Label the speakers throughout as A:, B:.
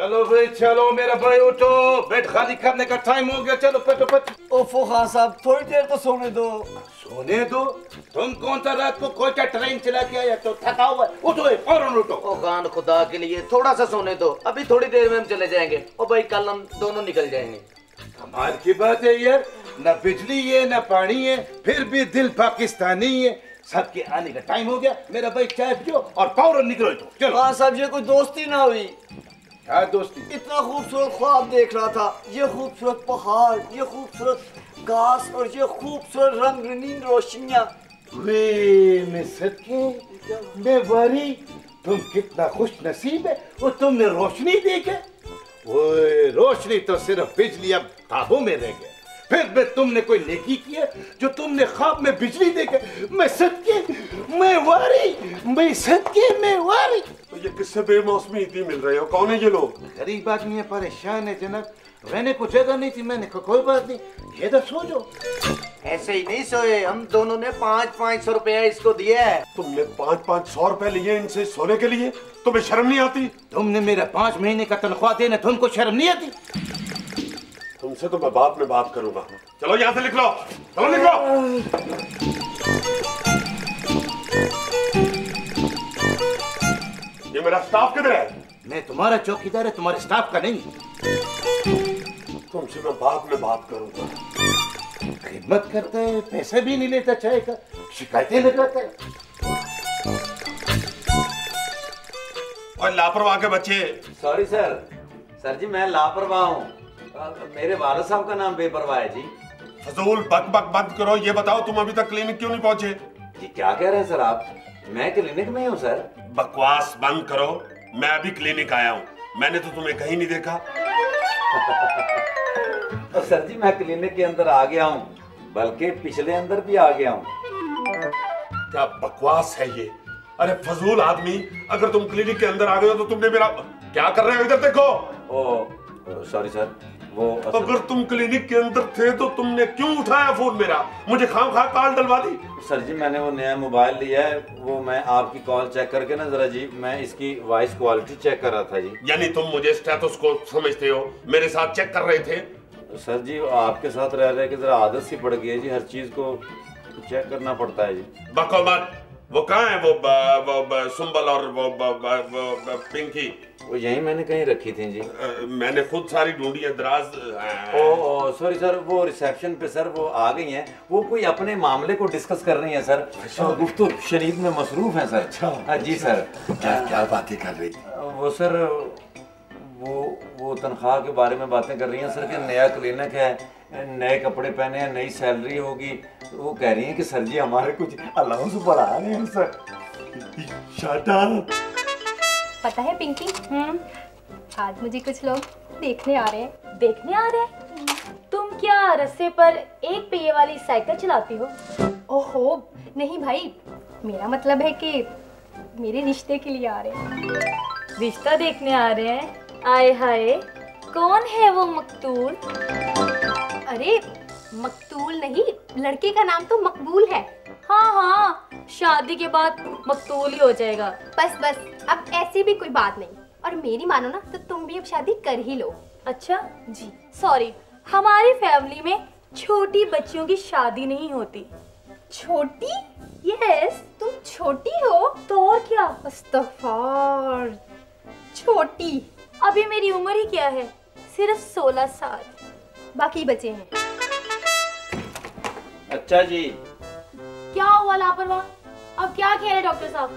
A: चलो भाई चलो मेरा भाई, उठो, बेड खाली करने का टाइम हो गया, चलो पटो पटो।
B: ओफो खान साहब थोड़ी देर तो सोने दो।
A: सोने दो? तुम कौन सा रात को कोयटा ट्रेन चला के आया तो थका हुआ है? उठो फौरन उठो।
C: ओ खान खुदा के लिए थोड़ा सा सोने दो, अभी थोड़ी देर में हम चले जाएंगे। ओ भाई कल हम दोनों निकल जाएंगे।
A: कमाल की बात है यार, न बिजली है न पानी है, फिर भी दिल पाकिस्तानी है। सबके आने का टाइम हो गया, मेरा भाई चाय पियो और फौरन निकलो। तो चलो।
B: खान साहब ये कोई दोस्ती ना हुई।
A: क्या दोस्ती?
B: इतना खूबसूरत ख्वाब देख रहा था, ये खूबसूरत पहाड़, ये खूबसूरत घास और ये खूबसूरत रंग रंगीन रोशनियाँ।
A: वे मैं सदके, मैं वारी, तुम कितना खुश नसीब है। वो तुमने रोशनी देखी? ओए रोशनी तो सिर्फ बिजली अब ख्वाबों में रह गया। फिर भी तुमने कोई नेकी की है जो तुमने ख्वाब में बिजली देखे? मैं सदके, मैं वारी, मैं सदके, मैं वारी।
D: ये किससे बेमौसमी इतनी मिल रहे हो? कौन है ये लोग?
A: गरीब आदमी है, परेशान है जनाब, रहने को जगह नहीं थी। मैंने कहा कोई बात नहीं, ये तो सो जाओ।
C: ऐसे ही नहीं सोए, हम दोनों ने 500 रुपया इसको दिया है।
D: तुमने 500 रुपए लिए इनसे सोने के लिए? तुम्हें शर्म नहीं आती?
A: तुमने मेरा 5 महीने का तनख्वाह देना, तुमको शर्म नहीं आती?
D: तुमसे तो मैं बाद में बात करूंगा। चलो यहाँ से निकलो, चलो निकलो। ये मेरा स्टाफ किधर है?
A: मैं तुम्हारा चौकीदार है, तुम्हारे स्टाफ का नहीं।
D: तुमसे मैं बाद में बात करूंगा।
A: खिदमत करता है, पैसे भी नहीं लेता चाय का, शिकायतें लगाता है।
D: और लापरवाह के बच्चे।
E: सॉरी सर, सर जी मैं लापरवाह हूँ, मेरे वालिद साहब का नाम बेपरवाह है जी।
D: फजूल बक बक बंद करो। ये बताओ तुम अभी तक क्लिनिक क्यों नहीं पहुंचे?
E: जी क्या कह रहे हैं सर आप? मैं क्लिनिक में ही हूँ सर।
D: बकवास बंद करो, मैं अभी क्लिनिक आया हूँ, मैंने तो तुम्हें कहीं नहीं देखा।
E: तो सर जी मैं क्लिनिक के अंदर आ गया हूँ, बल्कि पिछले अंदर भी आ गया हूँ।
D: क्या बकवास है ये? अरे फजूल आदमी, अगर तुम क्लिनिक के अंदर आ गए हो तो तुमने मेरा क्या कर रहे हो? इधर देखो।
E: ओ सॉरी सर, वो
D: अगर तुम क्लिनिक के अंदर थे तो तुमने क्यों उठाया फोन मेरा? मुझे खामखा कॉल डलवा दी।
E: सर जी मैंने वो नया मोबाइल लिया है, वो मैं आपकी कॉल चेक करके ना जरा जी मैं इसकी वॉइस क्वालिटी चेक कर रहा था जी।
D: यानी तुम मुझे स्टेथोस्कोप समझते हो, मेरे साथ चेक कर रहे थे?
E: सर जी आपके साथ रह रहे कि जरा आदत सी पड़ गई है जी, हर चीज को चेक करना पड़ता है जी।
D: बको मत। वो कहाँ है वो सुंबल और वो पिंकी?
E: वो यहीं मैंने कहीं रखी थी जी।
D: मैंने खुद सारी ढूंढी है, दराज।
E: ओ सॉरी सर, वो रिसेप्शन पे सर वो आ गई हैं, वो कोई अपने मामले को डिस्कस कर रही हैं सर, गुफ्तगू शरीफ में मसरूफ हैं सर। अच्छा जी सर।
D: क्या बातें कर रही थी?
E: वो सर वो तनख्वाह के बारे में बातें कर रही हैं सर कि नया क्लिनिक है, नए कपड़े पहने हैं, नई सैलरी होगी। वो कह रही हैं कि सर जी हमारे कुछ अलाउंस बढ़ा रहे हैं सर। Shut up.
F: पता है पिंकी, आज मुझे कुछ लोग देखने आ रहे हैं। देखने आ रहे हैं? तुम क्या रस्से पर एक पहिए वाली साइकिल चलाती हो? ओहो नहीं भाई, मेरा मतलब है कि मेरे रिश्ते के लिए आ रहे हैं। रिश्ता देखने आ रहे हैं? आए हाय, कौन है वो मकतूल? अरे मकतूल नहीं, लड़के का नाम तो मकबूल है। हाँ हाँ, शादी के बाद मकतूल ही हो जाएगा। बस बस, अब ऐसी भी कोई बात नहीं। और मेरी मानो ना तो तुम भी अब शादी कर ही लो। अच्छा जी, सॉरी, हमारी फैमिली में छोटी बच्चियों की शादी नहीं होती। छोटी? यस, तुम छोटी हो तो और क्या। अस्तगफार, छोटी? अभी मेरी उम्र ही क्या है, सिर्फ 16 साल, बाकी बचे हैं।
E: अच्छा जी।
F: क्या हुआ लापरवाह? अब क्या कह रहे डॉक्टर साहब?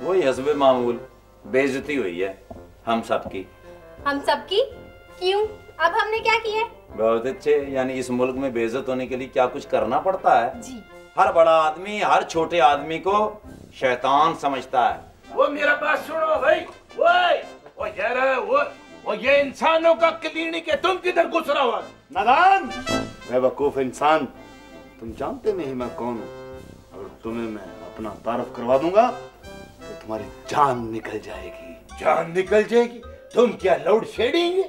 E: वही हस्बे मामूल बेइज्जती हुई है हम सबकी।
F: हम सबकी? क्यों? अब हमने क्या किया है?
E: बहुत अच्छे, यानी इस मुल्क में बेइज्जत होने के लिए क्या कुछ करना पड़ता है
F: जी।
E: हर बड़ा आदमी हर छोटे आदमी को शैतान समझता है।
A: वो मेरा बात सुनो भाई। वो यार वो ये इंसानों का क्लिनिक है, तुम किधर घुस रहा हो?
B: नादान, मैं वकूफ इंसान, तुम जानते नहीं मैं कौन हूँ। अगर तुम्हें मैं अपना तारफ करवा दूंगा तो तुम्हारी जान निकल जाएगी।
A: जान निकल जाएगी? तुम क्या लोड शेडिंग?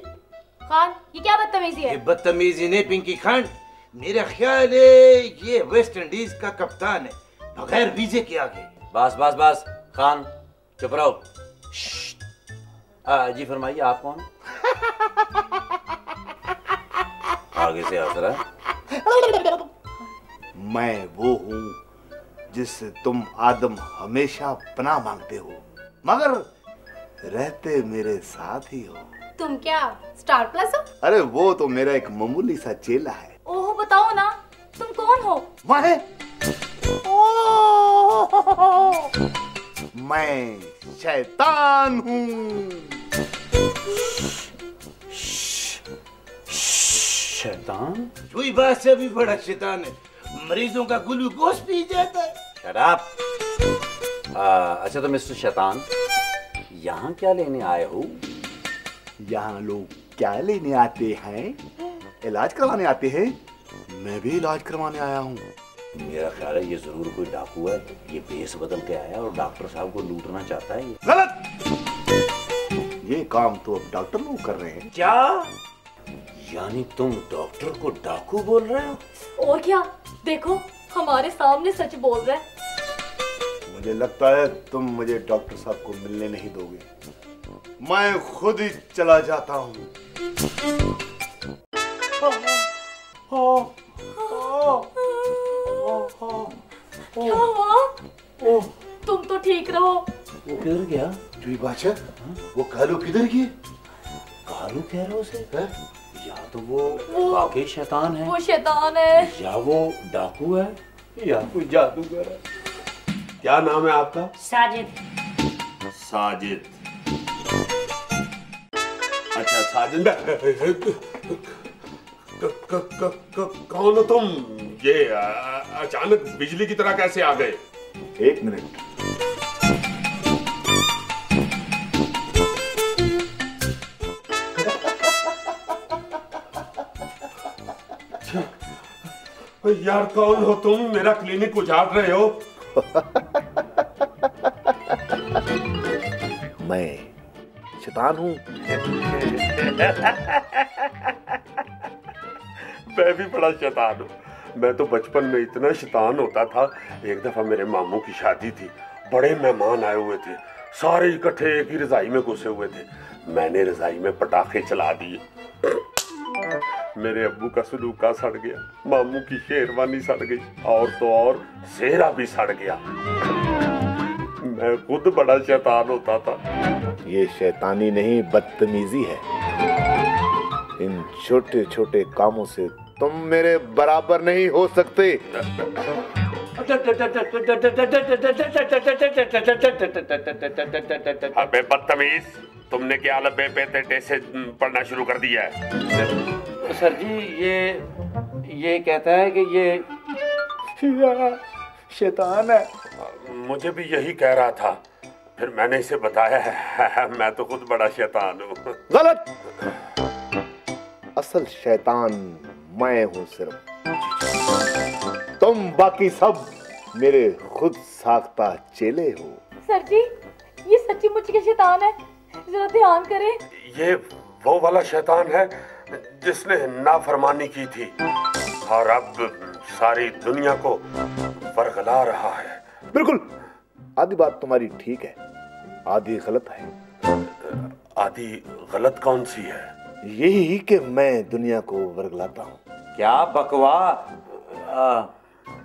F: खान, ये क्या बदतमीजी है?
A: ये बदतमीजी नहीं पिंकी खान, मेरा ख्याल है ये वेस्ट इंडीज का कप्तान है, बगैर वीजे के आगे।
E: बस बस बस खान, चुप रहो। जी फरमाइए, आप कौन? आगे से हंस रहा है।
B: मैं वो हूँ जिससे तुम आदम हमेशा पनाह मांगते हो, मगर रहते मेरे साथ ही हो।
F: तुम क्या स्टार प्लस हो?
B: अरे वो तो मेरा एक मामूली सा चेला है।
F: ओहो बताओ ना, तुम कौन हो?
B: मैं शैतान हूँ।
E: शैतान?
A: कोई बात से भी बड़ा शैतान है, मरीजों का ग्लूकोज पी जाता है।
E: Shut up. अच्छा तो मिस्टर शैतान, यहाँ क्या लेने आए हो?
B: यहाँ लोग क्या लेने आते हैं? इलाज करवाने आते हैं। मैं भी इलाज करवाने आया हूँ।
E: मेरा ख्याल है ये जरूर कोई डाकू है, ये भेस बदल के आया और डॉक्टर साहब को लूटना चाहता है।
B: गलत। ये काम तो अब डॉक्टर लोग कर रहे हैं।
E: क्या? यानी तुम डॉक्टर को डाकू बोल रहे हो?
F: और क्या, देखो हमारे सामने सच बोल रहा है।
B: मुझे लगता है तुम मुझे डॉक्टर साहब को मिलने नहीं दोगे। मैं खुद ही चला जाता हूँ।
F: क्या हुआ? तुम तो ठीक रहो।
E: वो किधर गया?
A: चुई बादशाह, वो कालू किधर गए?
E: कालू कह रहे हो उसे? या तो वो वाकई शैतान है,
F: वो शैतान है,
E: या वो डाकू है, या कोई जादूगर है।
D: क्या नाम है आपका?
F: साजिद।
D: साजिद। अच्छा साजिद, कौन हो तुम? ये अचानक बिजली की तरह कैसे आ गए?
B: एक मिनट।
D: यार कौन हो तुम? मेरा क्लिनिक उजाड़ रहे हो।
B: मैं शैतान हूँ।
D: मैं भी बड़ा शैतान हूँ। मैं तो बचपन में इतना शैतान होता था। एक दफा मेरे मामू की शादी थी, बड़े मेहमान आए हुए थे, सारे इकट्ठे एक ही रजाई में घुसे हुए थे। मैंने रजाई में पटाखे चला दिए, मेरे अब्बू का सलूका सड़ गया, मामू की शेरवानी सड़ गई, और तो और सेहरा भी सड़ गया। मैं खुद बड़ा शैतान होता था।
B: ये शैतानी नहीं, बदतमीजी है। इन छोटे छोटे कामों से तुम मेरे बराबर नहीं हो सकते।
D: अबे बदतमीज, तुमने क्या लबे पे तेटे से पढ़ना शुरू कर दिया है?
E: सर जी ये कहता है कि ये शैतान है।
D: मुझे भी यही कह रहा था, फिर मैंने इसे बताया है मैं तो खुद बड़ा शैतान हूँ।
B: गलत। असल शैतान मैं हूँ सिर्फ। तुम बाकी सब मेरे खुद साख्ता चेले हो।
F: सर जी ये सच्ची मुच्ची के शैतान है, जरा ध्यान करें।
D: ये वो वाला शैतान है जिसने नाफरमानी की थी और अब सारी दुनिया को बरगला रहा है।
B: बिल्कुल, आधी बात तुम्हारी ठीक है, आधी गलत है।
D: आधी गलत कौन सी है?
B: यही कि मैं दुनिया को वर्गलाता हूँ।
E: क्या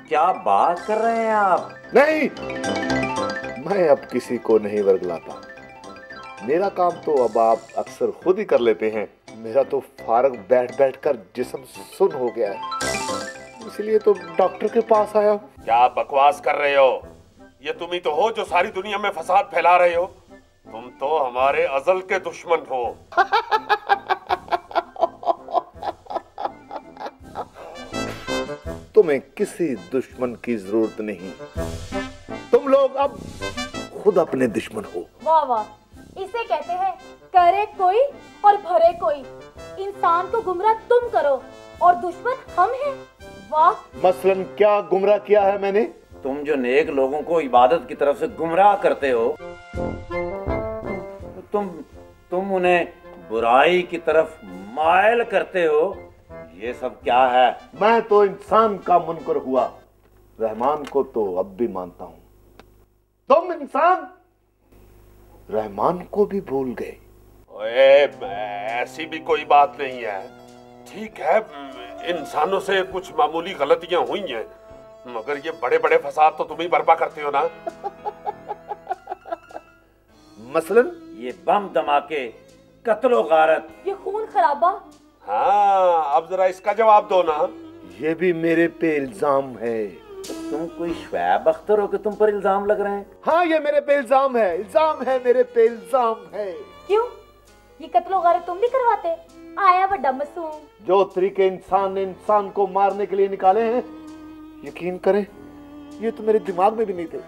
E: क्या बात कर रहे हैं आप?
B: नहीं, मैं अब किसी को नहीं वर्गलाता। मेरा काम तो अब आप अक्सर खुद ही कर लेते हैं। मेरा तो फारग बैठ बैठ कर जिस्म सुन हो गया है, इसलिए तो डॉक्टर के पास आया हूँ।
D: क्या बकवास कर रहे हो? ये तुम ही तो हो जो सारी दुनिया में फसाद फैला रहे हो। तुम तो हमारे अजल के दुश्मन हो।
B: तुम्हें किसी दुश्मन की जरूरत नहीं, तुम लोग अब खुद अपने दुश्मन हो।
F: वाह वाह, इसे कहते हैं करे कोई और भरे कोई। इंसान को गुमराह तुम करो और दुश्मन हम हैं। वाह।
B: मसलन क्या गुमराह किया है मैंने?
E: तुम जो नेक लोगों को इबादत की तरफ से गुमराह करते हो, तुम उन्हें बुराई की तरफ मायल करते हो, ये सब क्या है?
B: मैं तो इंसान का मुनकर हुआ, रहमान को तो अब भी मानता हूं। तुम इंसान रहमान को भी भूल गए।
D: ओए, ऐसी भी कोई बात नहीं है। ठीक है, इंसानों से कुछ मामूली गलतियां हुई हैं, मगर ये बड़े बड़े फसाद तो तुम ही बर्पा करते हो ना।
B: मसलन
E: ये बम धमाके, कत्लो गारत,
F: ये खून खराबा।
D: हाँ, अब जरा इसका जवाब दो ना।
B: ये भी मेरे पे इल्जाम है।
E: तुम कोई शोएब अख्तर हो कि तुम पर इल्जाम लग रहे हैं?
B: हाँ, ये मेरे पे इल्जाम है, इल्जाम है, मेरे पे इल्जाम है।
F: क्यों? ये कत्लो गारत तुम भी करवाते? आया बड़ा मासूम।
B: जो तरीके इंसान ने इंसान को मारने के लिए निकाले हैं, यकीन करें ये तो मेरे दिमाग में भी नहीं थे।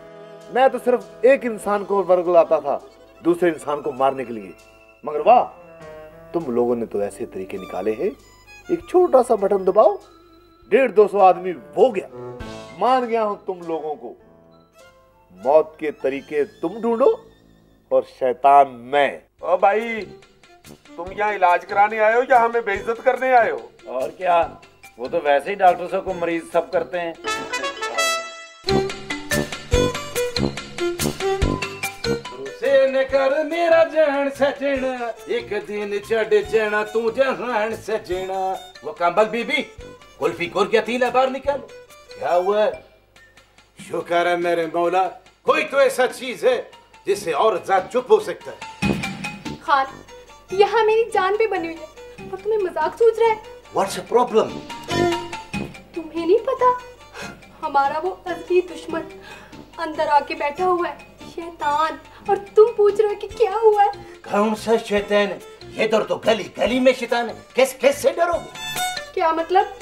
B: मैं तो सिर्फ एक इंसान को वर्गलाता था दूसरे इंसान को मारने के लिए, मगर वाह, तुम लोगों ने तो ऐसे तरीके निकाले हैं। एक छोटा सा बटन दबाओ, 150-200 आदमी हो गया। मान गया हूं तुम लोगों को। मौत के तरीके तुम ढूंढो और शैतान मैं।
D: ओ भाई, तुम यहाँ इलाज कराने आए हो या हमें बेइज्जत करने आए हो?
E: और क्या, वो तो वैसे ही डॉक्टर साहब को मरीज सब करते हैं।
A: कर मेरा जहन सजना, एक दिन चढ़ जाना तू जहान सजना। वो कंबल बीबी, कुल्फी कोर क्या थी, बाहर निकाल। क्या हुआ? शुक्र है मेरे मौला, कोई तो ऐसा चीज है जिससे और जात चुप हो सकता है।
F: खान, यहाँ मेरी जान पे बनी हुई है और तुम्हें मजाक सूझ रहा है?
A: What's the problem?
F: तुम्हें नहीं पता, हमारा वो असली दुश्मन अंदर आके बैठा हुआ है, शैतान, और तुम पूछ रहे हो कि क्या हुआ है?
A: कौन सा शैतान है? ये डर तो गली गली में शैतान है। कैसे डरोगे?
F: क्या मतलब?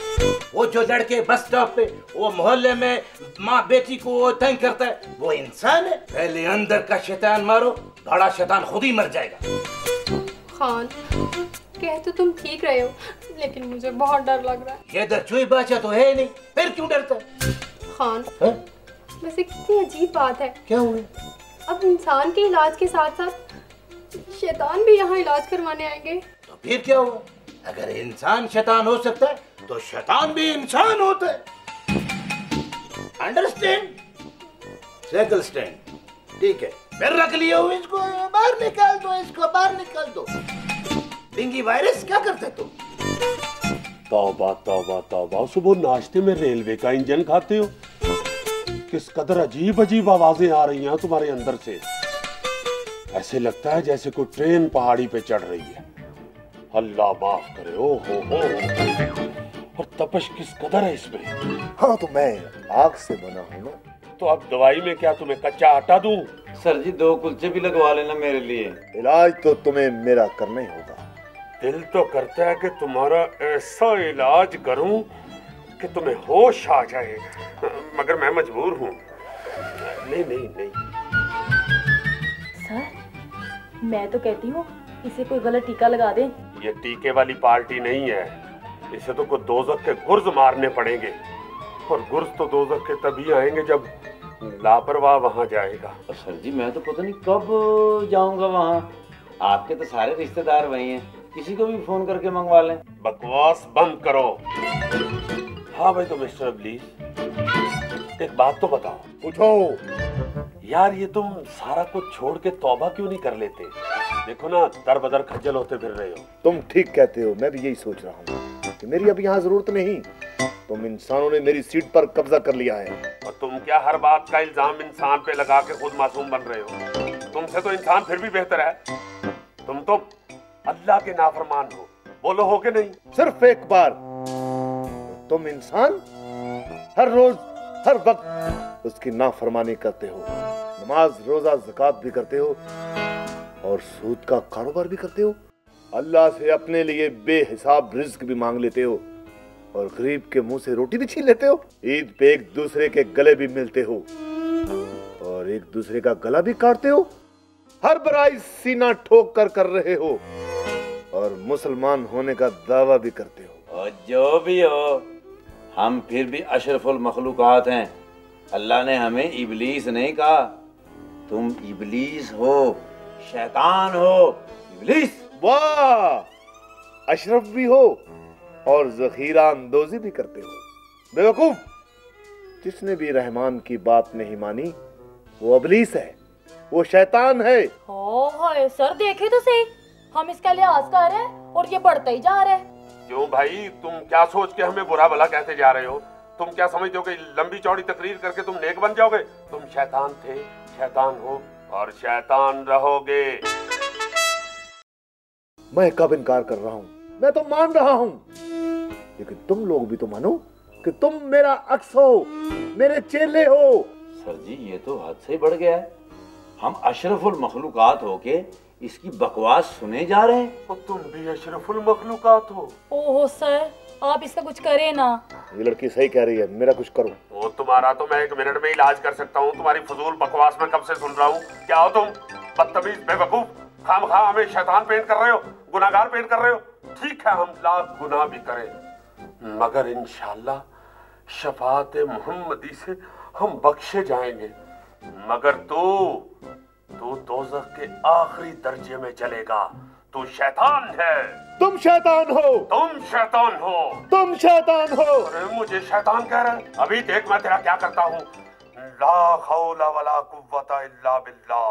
A: वो जो लड़के बस स्टॉप पे वो मोहल्ले में माँ बेटी को तंग करता है, वो इंसान है? पहले अंदर का शैतान मारो, बड़ा शैतान खुद ही मर जाएगा।
F: खान, कह तो तुम ठीक रहे हो, लेकिन मुझे बहुत डर लग रहा है।
A: ये डर चुई बाचा तो है नहीं, फिर क्यों डरता है?
F: खान,
A: है?
F: वैसे कितनी अजीब बात है।
A: क्या हुआ?
F: अब इंसान के इलाज के साथ साथ शैतान भी यहाँ इलाज करवाने आएंगे।
A: तो फिर क्या हुआ? अगर इंसान शैतान हो सकता है तो शैतान भी इंसान होता है। अंडरस्टैंड? साइकिल स्टैंड, ठीक है, फिर रख लिया हो, इसको बाहर निकाल दो, इसको बाहर निकाल दो। डेंगू वायरस क्या करते तुम?
D: तौबा तौबा तौबा, सुबह नाश्ते में रेलवे का इंजन खाते हो? किस कदर अजीब अजीब आवाजें आ रही हैं तुम्हारे अंदर से। ऐसे लगता है जैसे कोई ट्रेन पहाड़ी पे चढ़ रही है। अल्लाह माफ करे। ओ हो, और तपश किस कदर है इसमें।
B: हाँ, तो मैं आग से बना हूँ ना।
D: तो अब दवाई में क्या तुम्हें कच्चा आटा दूं?
E: सर जी, 2 कुलचे भी लगवा लेना मेरे लिए।
B: इलाज तो तुम्हें मेरा करना ही होगा।
D: दिल तो करता है कि तुम्हारा ऐसा इलाज करूं कि तुम्हें होश आ जाए, मगर मैं मजबूर हूँ। नहीं नहीं नहीं।
F: सर, मैं तो कहती हूँ इसे कोई गलत टीका लगा दे।
D: ये टीके वाली पार्टी नहीं है, इसे तो कोई दोजख के गुर्ज मारने पड़ेंगे, और गुर्ज तो दोजख के तभी आएंगे जब लापरवाह वहां जाएगा।
E: सर जी, मैं तो पता नहीं कब जाऊंगा वहां। आपके तो सारे रिश्तेदार वही हैं, किसी को भी फोन करके मंगवा लें।
D: बकवास बंद करो। हाँ भाई, तो मिस्टर इब्लीस, एक बात तो बताओ।
B: पूछो।
D: यार, ये तुम सारा कुछ छोड़ के तौबा क्यों नहीं कर लेते? देखो ना, दर बदर खज्जल होते फिर रहे हो।
B: तुम ठीक कहते हो, मैं भी यही सोच रहा हूँ कि मेरी अब यहाँ जरूरत नहीं। तुम इंसानों ने मेरी सीट पर कब्जा कर लिया है।
D: और तुम क्या हर बात का इल्जाम इंसान पे लगा के खुद मासूम बन रहे हो? तुमसे तो इंसान फिर भी बेहतर है। तुम तो अल्लाह के नाफरमान हो, बोलो हो के नहीं?
B: सिर्फ एक बार। तुम इंसान हर रोज हर वक्त उसकी नाफरमानी करते हो, नमाज रोजा ज़कात भी करते हो और सूद का कारोबार भी करते हो। अल्लाह से अपने लिए बेहिसाब रिज्क भी मांग लेते हो और गरीब के मुंह से रोटी भी छीन लेते हो। ईद पे एक दूसरे के गले भी मिलते हो और एक दूसरे का गला भी काटते हो। हर बुराई सीना ठोक कर रहे हो और मुसलमान होने का दावा भी करते हो।
E: और जो भी हो, हम फिर भी अशरफुल मखलूकात हैं। अल्लाह ने हमें इबलीस नहीं कहा। तुम इबलीस हो, शैतान हो। इबलीस।
B: वाह, अशरफ भी हो और जखीरा अंदोजी भी करते हो। बेवकूफ, जिसने भी रहमान की बात नहीं मानी वो इबलीस है, वो शैतान है।
F: हाय सर, देखे तो सही,
G: हम इसका लिहाज कर रहे हैं और ये बढ़ता ही जा रहा है।
D: क्यों भाई, तुम क्या सोच के हमें बुरा भला कहते जा रहे हो? तुम क्या समझते हो कि लंबी चौड़ी तकरीर करके तुम नेक बन जाओगे? तुम शैतान थे, शैतान हो और शैतान रहोगे।
B: मैं कब इनकार कर रहा हूं? मैं तो मान रहा हूं, लेकिन तुम लोग भी तो मानो कि तुम मेरा अक्स हो, मेरे चेले हो।
E: सर जी ये तो हद से बढ़ गया है। हम अशरफुल मखलूकात होके इसकी बकवास सुने जा रहे हैं।
D: और तुम भी अशरफुल मखलूकात हो।
G: ओहो सर, आप इसका कुछ करें ना।
B: ये लड़की सही कह रही है, मेरा कुछ करो।
D: वो तुम्हारा तो मैं 1 मिनट में इलाज कर सकता हूँ। तुम्हारी फजूल बकवास में कब से सुन रहा हूँ। क्या हो तुम? बदतमीज, बेवकूफ, खामखा हमें शैतान पेंट कर रहे हो, गुनाहगार पेंट कर रहे हो। ठीक है, हम लाख गुनाह भी करें मगर इंशाअल्लाह शफाअत मुहम्मदी से हम बख्शे जाएंगे। मगर तू दोज़ख के आखिरी दर्जे में चलेगा। तू शैतान है।
B: तुम शैतान हो,
D: तुम शैतान हो,
B: तुम शैतान हो।
D: अरे मुझे शैतान कह रहा है? अभी देख मैं तेरा क्या करता हूँ। ला खौला वला कुव्वता इल्ला बिल्लाह।